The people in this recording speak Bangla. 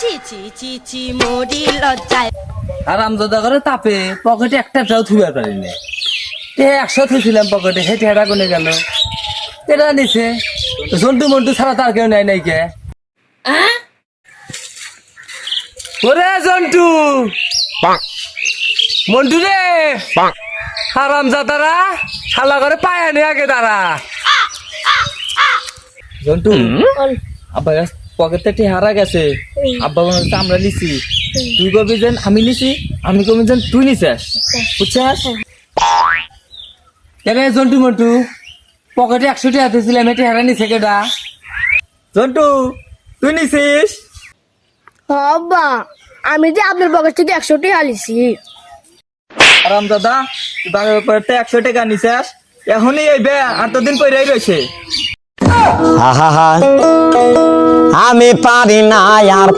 চি চি চি চি মরি লজ্জায়। আর আমজাদা করে তাপে পকেটে একটাও থুবার পারিনি। 100 থুছিলাম পকেটে, হেঁটে হেঁটা কোনে গেল। এটা নিছে জন্টু মন্টু ছাড়া তার কেউ নাই নাই কে। ওরে জন্টু মন্টু রে, হারাম জাদারা শালা করে পায়া নে আগে দাঁড়া। জন্টু আব্বা পকেট থেকে হারা গেছে, আব্বা মনে হচ্ছে আমরা নিছি। তুই কবি যেন আমি নিছি, আমি কবি যেন তুই নিছিস, বুঝছিস? জন্টু মন্টু পকেটে 100 টাকা দিয়েছিলাম, এটা হারা নিছে কেডা? জন্টু তুই নিছিস? আব্বা আমি যে আপনার পকেট থেকে 100 টাকা আলিছি। আরাম দাদা বাগের পকেটে 100 টাকা নিছিস, এখনই এই বে 8 দিন পরেই রয়েছে। আমি পারি না আর